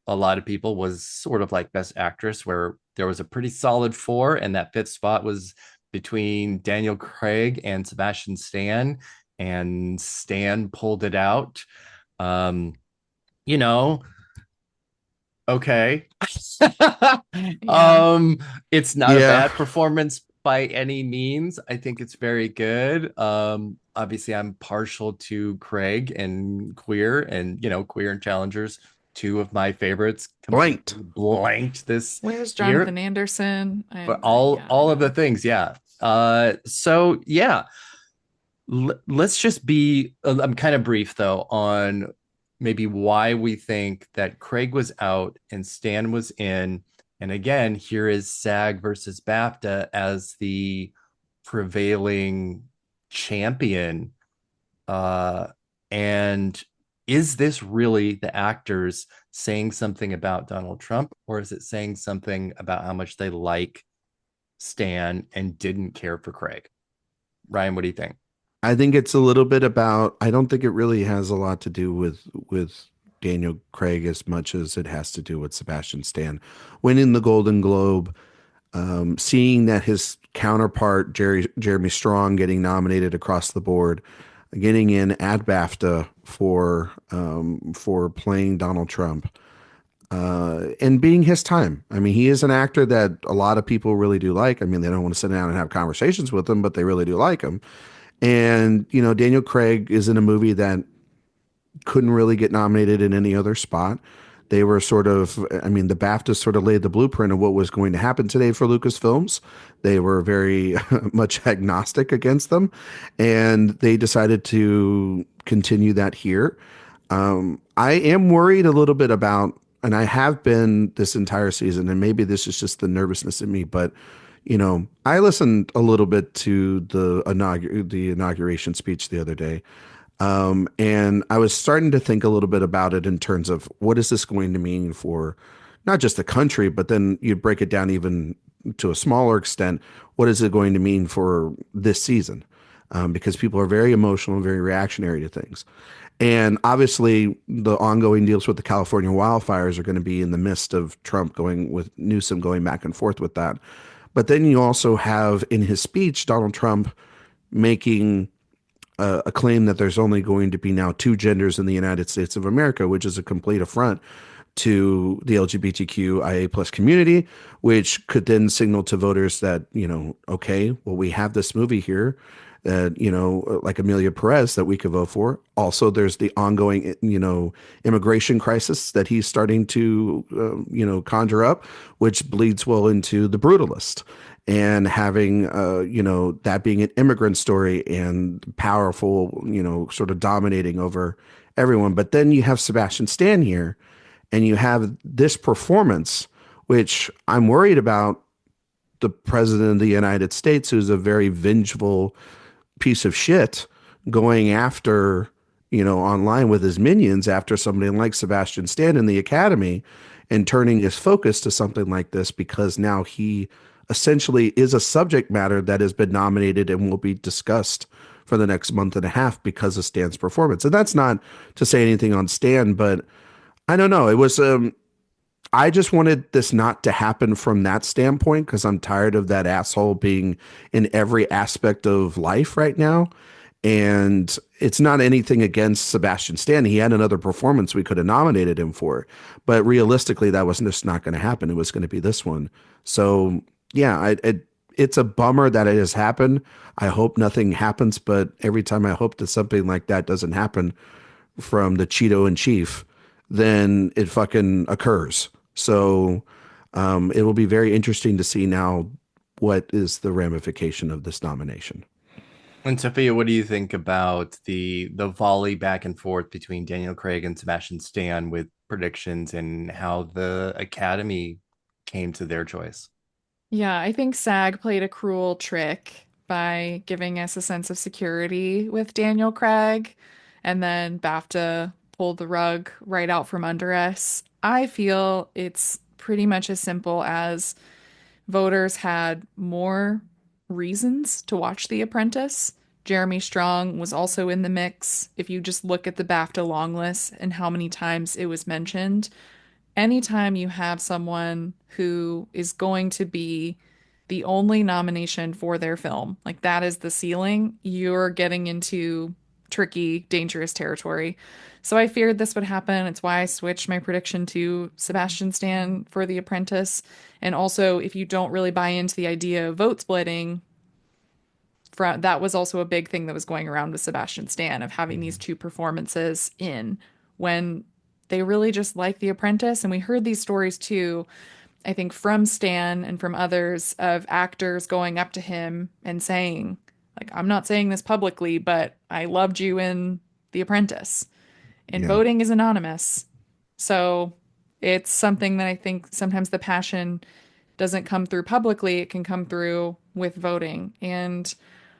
a lot of people was sort of like Best Actress, where there was a pretty solid four, and that fifth spot was between Daniel Craig and Sebastian Stan, and Stan pulled it out. Um, you know, okay. Yeah. um, it's not a yeah, bad performance by any means. I think it's very good. Obviously I'm partial to Craig and Queer, and Queer and Challengers, two of my favorites, blanked. completely blanked this Where's year. Jonathan Anderson? But Yeah, I all of the know. things, yeah. So yeah, let's just be I'm kind of brief though on maybe why we think that Craig was out and Stan was in. And again, here is SAG versus BAFTA as the prevailing champion. And is this really the actors saying something about Donald Trump, or is it saying something about how much they like Stan and didn't care for Craig? Ryan, what do you think? I think it's a little bit about. I don't think it really has a lot to do with Daniel Craig as much as it has to do with Sebastian Stan winning the Golden Globe, seeing that his counterpart Jeremy Strong getting nominated across the board, getting in at BAFTA for playing Donald Trump, and being his time. I mean, he is an actor that a lot of people really do like. I mean, they don't want to sit down and have conversations with him, but they really do like him. And Daniel Craig is in a movie that couldn't really get nominated in any other spot. They were sort of, I mean, the BAFTA sort of laid the blueprint of what was going to happen today for Lucasfilms. They were very much agnostic against them, and they decided to continue that here. I am worried a little bit about, and I have been this entire season, and maybe this is just the nervousness in me, but I listened a little bit to the inauguration speech the other day, and I was starting to think a little bit about it in terms of what is this going to mean for not just the country, but then you break it down even to a smaller extent. What is it going to mean for this season? because people are very emotional and very reactionary to things. And obviously, the ongoing deals with the California wildfires are going to be in the midst of Trump going with Newsom going back and forth with that. But then you also have in his speech Donald Trump making a claim that there's only going to be now two genders in the United States of America, which is a complete affront to the LGBTQIA plus community, which could then signal to voters that, okay, well, we have this movie here that, like Emilia Pérez that we could vote for. Also, there's the ongoing, immigration crisis that he's starting to, conjure up, which bleeds well into The Brutalist. And having, that being an immigrant story and powerful, sort of dominating over everyone. But then you have Sebastian Stan here, and you have this performance, which I'm worried about the president of the United States, who's a very vengeful piece of shit, going after, online with his minions after somebody like Sebastian Stan in the Academy, and turning his focus to something like this because now he essentially is a subject matter that has been nominated and will be discussed for the next month and a half because of Stan's performance. And that's not to say anything on Stan, but I don't know. It was I just wanted this not to happen from that standpoint because I'm tired of that asshole being in every aspect of life right now. And it's not anything against Sebastian Stan. He had another performance we could have nominated him for, but realistically, that was just not going to happen. It was going to be this one. So yeah, it's a bummer that it has happened. I hope nothing happens, but every time I hope that something like that doesn't happen from the Cheeto in chief, then it fucking occurs. So it will be very interesting to see now what is the ramification of this nomination. And Sophia, what do you think about the volley back and forth between Daniel Craig and Sebastian Stan with predictions and how the Academy came to their choice? Yeah, I think SAG played a cruel trick by giving us a sense of security with Daniel Craig, and then BAFTA pulled the rug right out from under us. I feel it's pretty much as simple as voters had more reasons to watch The Apprentice. Jeremy Strong was also in the mix. If you just look at the BAFTA long list and how many times it was mentioned, anytime you have someone who is going to be the only nomination for their film, like that is the ceiling, you're getting into tricky, dangerous territory. So I feared this would happen. It's why I switched my prediction to Sebastian Stan for The Apprentice. And also, if you don't really buy into the idea of vote splitting, that was also a big thing that was going around with Sebastian Stan of having these two performances in when they really just like The Apprentice. And we heard these stories too, I think from Stan and from others of actors going up to him and saying, like, I'm not saying this publicly, but I loved you in The Apprentice. And Yeah. voting is anonymous. So it's something that I think sometimes the passion doesn't come through publicly, it can come through with voting. And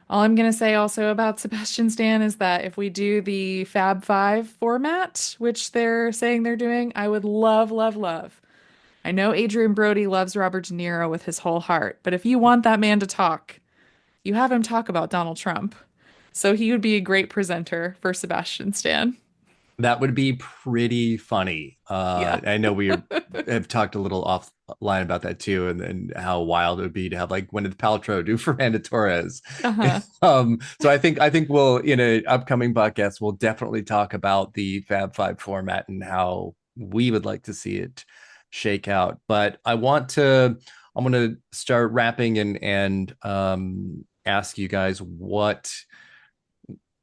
all I'm going to say also about Sebastian Stan is that if we do the Fab Five format, which they're saying they're doing, I would love, love, love. I know Adrian Brody loves Robert De Niro with his whole heart, but if you want that man to talk, you have him talk about Donald Trump. So he would be a great presenter for Sebastian Stan. That would be pretty funny. Yeah. I know we have talked a little offline about that too, and how wild it would be to have like Gwyneth Paltrow do Fernanda Torres. Uh-huh. So I think we'll in an upcoming podcast we'll definitely talk about the Fab Five format and how we would like to see it shake out. But I'm going to start wrapping and ask you guys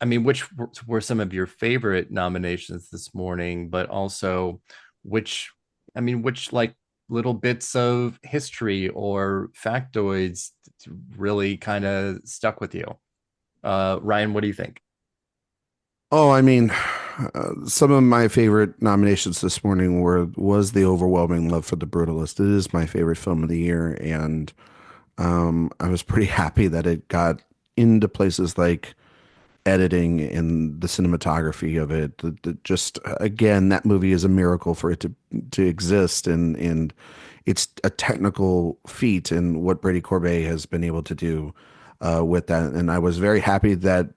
which were some of your favorite nominations this morning, but also which like little bits of history or factoids really kind of stuck with you? Ryan, what do you think? Oh, I mean, some of my favorite nominations this morning was the overwhelming love for The Brutalist. It is my favorite film of the year, and I was pretty happy that it got into places like editing and the cinematography of it. Just again, that movie is a miracle for it to exist, and it's a technical feat. And what Brady Corbet has been able to do with that, and I was very happy that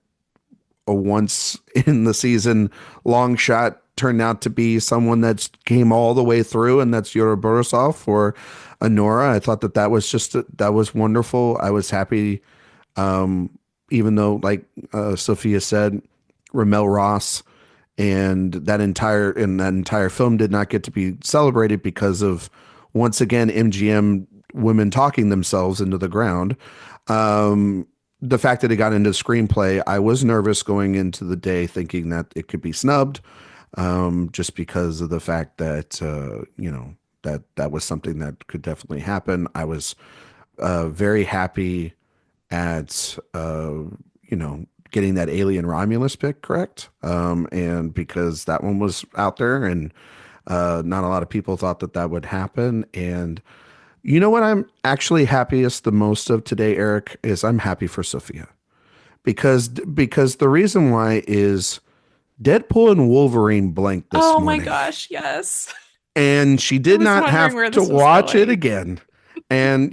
a once in the season long shot turned out to be someone that's came all the way through, and that's Yura Borisov for Anora. I thought that that was wonderful. I was happy, um, even though, like Sophia said, Ramel Ross and that entire film did not get to be celebrated because of once again MGM women talking themselves into the ground. Um, the fact that it got into screenplay, I was nervous going into the day thinking that it could be snubbed, just because of the fact that that was something that could definitely happen. I was very happy at getting that Alien Romulus pick correct, and because that one was out there and not a lot of people thought that that would happen. And you know what I'm actually happiest the most of today, Eric, is I'm happy for Sophia because the reason why is Deadpool and Wolverine blinked this Oh my morning, gosh, yes. and she I did was not wondering have where to this was watch it going. again. And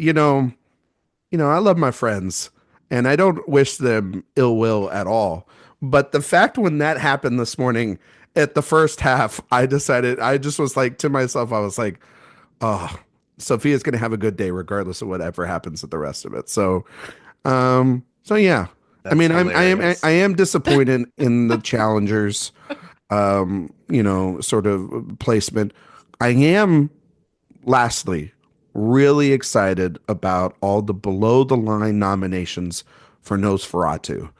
I love my friends and I don't wish them ill will at all. But the fact when that happened this morning at the first half, I decided, I just was like to myself, I was like, oh, Sophia's going to have a good day regardless of whatever happens with the rest of it. So yeah. I That's mean, hilarious. I am disappointed in the challengers, sort of placement. I am, lastly, really excited about all the below the line nominations for Nosferatu,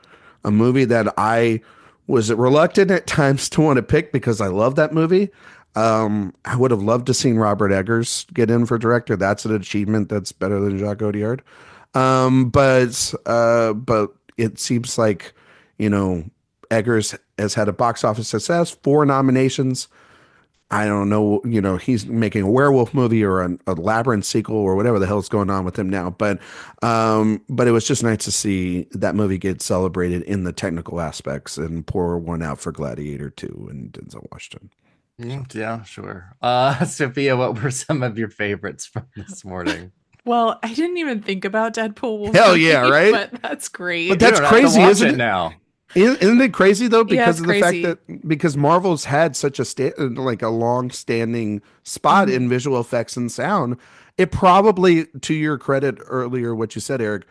a movie that I was reluctant at times to want to pick because I love that movie. I would have loved to seen Robert Eggers get in for director. That's an achievement that's better than Jacques Audiard. But it seems like, you know, Eggers has had a box office success, 4 nominations. I don't know, he's making a werewolf movie or a Labyrinth sequel or whatever the hell's going on with him now. But it was just nice to see that movie get celebrated in the technical aspects and pour one out for Gladiator 2 and Denzel Washington. So. Yeah, sure. Sophia, what were some of your favorites from this morning? Well, I didn't even think about Deadpool Hell yeah, Wolverine, right? but that's But great. You that's don't have to crazy, watch isn't it it? now. Isn't it crazy though? Yeah, Because it's of the fact crazy. that because Marvel's had such a like a long-standing spot in Mhm. visual effects and sound, it probably, to your credit earlier, what you said, Eric,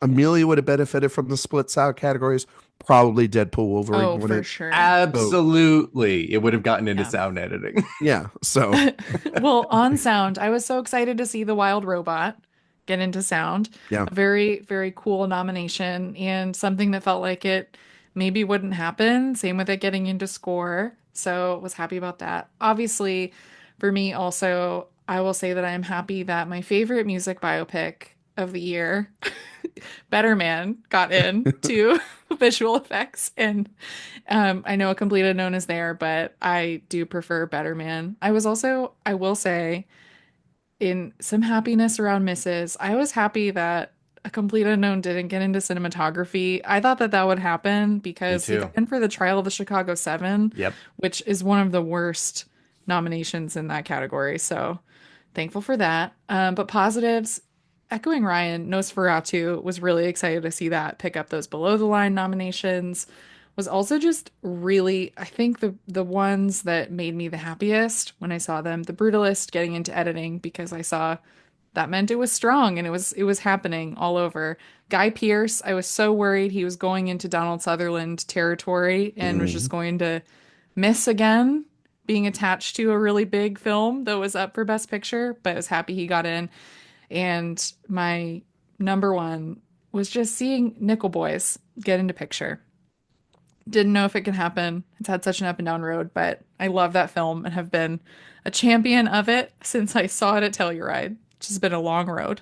Amelia would have benefited from the split sound categories. Probably Deadpool Wolverine Oh, would for it. sure. So Absolutely. It would have gotten into Yeah. sound editing. yeah. So Well, on sound, I was so excited to see The Wild Robot get into sound. yeah. A very, very cool nomination and something that felt like it maybe wouldn't happen. Same with it getting into score. So was happy about that. Obviously, for me also, I will say that I am happy that my favorite music biopic of the year, Better Man, got in to visual effects. And I know a complete unknown is there, but I do prefer Better Man. I was also, I will say, in some happiness around misses, I was happy that a complete unknown didn't get into cinematography. I thought that that would happen Me because he got too. in for the Trial of the Chicago Seven, Yep. which is one of the worst nominations in that category. So thankful for that. But positives, echoing Ryan, Nosferatu was really excited to see that pick up those below the line nominations. Was also just really, I think the ones that made me the happiest when I saw them, the Brutalist getting into editing because I saw that meant it was strong and it was happening all over. Guy Pearce, I was so worried he was going into Donald Sutherland territory and was just Mhm. going to miss again being attached to a really big film that was up for Best Picture, but I was happy he got in. And my number one was just seeing Nickel Boys get into picture. Didn't know if it could happen. It's had such an up and down road, but I love that film and have been a champion of it since I saw it at Telluride, which has been a long road.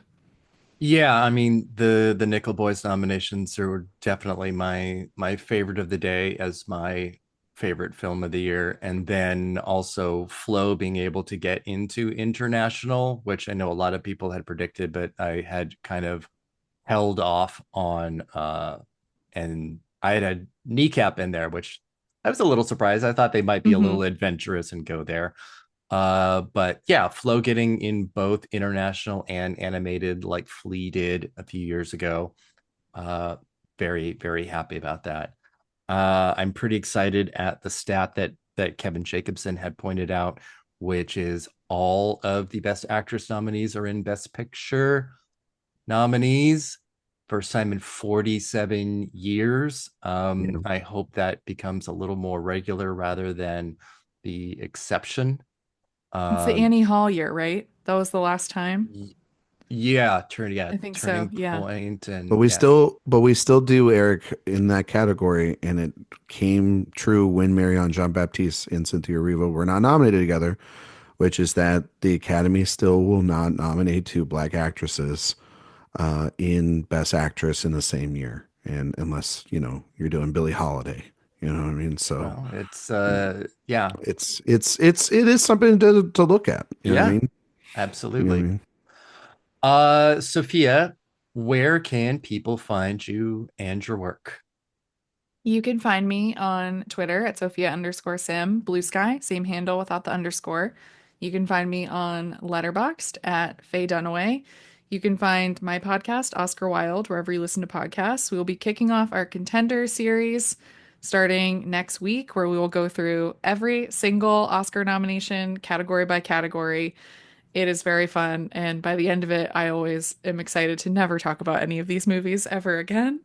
Yeah, I mean the Nickel Boys nominations are definitely my favorite of the day as my favorite film of the year. And then also Flow being able to get into international, which I know a lot of people had predicted, but I had kind of held off on and I had a kneecap in there, which I was a little surprised. I thought they might be a little Hmm. adventurous and go there. But yeah, Flo getting in both international and animated like Flea did a few years ago. Uh, very, very happy about that. I'm pretty excited at the stat that Kevin Jacobson had pointed out, which is all of the Best Actress nominees are in Best Picture nominees. First time in 47 years. Yeah. I hope that becomes a little more regular rather than the exception. It's the Um, Annie Hall year, right? That was the last time. yeah, I think so. turning Yeah. point, But and we yes, still do, Eric, in that category, and it came true when Marianne, Jean-Baptiste, and Cynthia Erivo were not nominated together, which is that the Academy still will not nominate two black actresses in Best Actress in the same year, and unless you're doing Billie Holiday, you know what I mean. So well, it's you know, yeah, it is something to look at. You know what I yeah, mean? You know what I absolutely. mean? Sophia, where can people find you and your work? You can find me on Twitter at Sophia_Sim, Blue Sky, same handle without the underscore. You can find me on Letterboxd at Faye Dunaway. You can find my podcast, Oscar Wilde, wherever you listen to podcasts. We will be kicking off our Contender series starting next week, where we will go through every single Oscar nomination, category by category. It is very fun, and by the end of it, I always am excited to never talk about any of these movies ever again.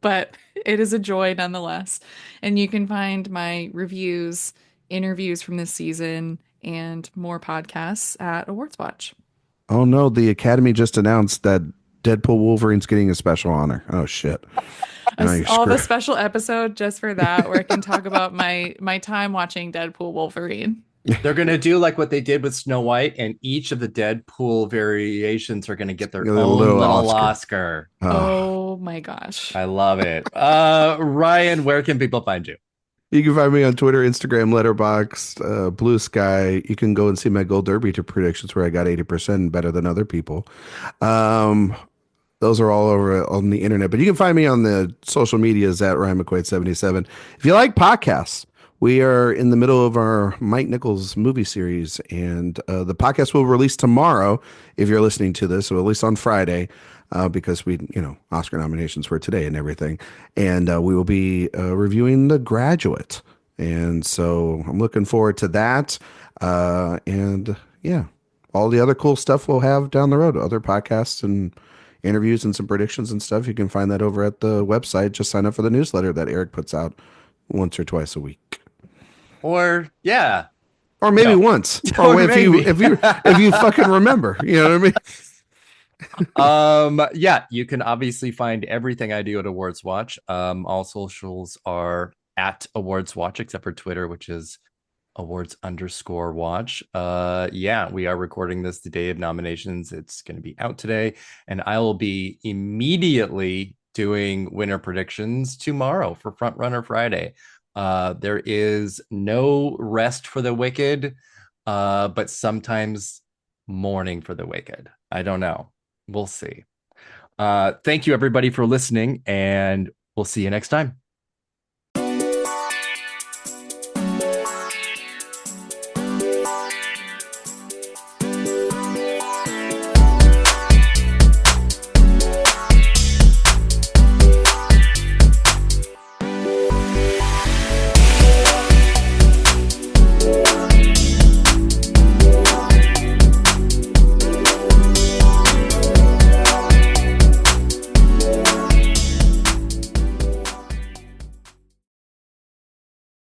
But it is a joy nonetheless. And you can find my reviews, interviews from this season, and more podcasts at AwardsWatch. Oh no, the Academy just announced that Deadpool Wolverine's getting a special honor. Oh shit! Now you're I'll have a screwed. special episode just for that, where I can talk about my time watching Deadpool Wolverine. They're gonna do like what they did with Snow White, and each of the Deadpool variations are gonna get A their own little little Oscar. Oscar. Oh. Oh my gosh. I love it. Ryan, where can people find you? You can find me on Twitter, Instagram, Letterboxd, Blue Sky. You can go and see my Gold Derby to predictions where I got 80% better than other people. Um, those are all over on the internet, but you can find me on the social medias at Ryan McQuade 77. If you like podcasts, we are in the middle of our Mike Nichols movie series, and the podcast will release tomorrow if you're listening to this, or at least on Friday, because Oscar nominations were today and everything. And we will be reviewing The Graduate. And so I'm looking forward to that. And yeah, all the other cool stuff we'll have down the road, other podcasts and interviews and some predictions and stuff. You can find that over at the website. Just sign up for the newsletter that Eric puts out once or twice a week. Or yeah, Or maybe no, once. or Or if you maybe. if you fucking remember. You know what I mean? Yeah, you can obviously find everything I do at Awards Watch. All socials are at Awards Watch, except for Twitter, which is awards_watch. Yeah, we are recording this the day of nominations. It's going to be out today, and I will be immediately doing winner predictions tomorrow for Frontrunner Friday. There is no rest for the wicked, but sometimes mourning for the wicked. I don't know. We'll see. Thank you everybody for listening, and we'll see you next time.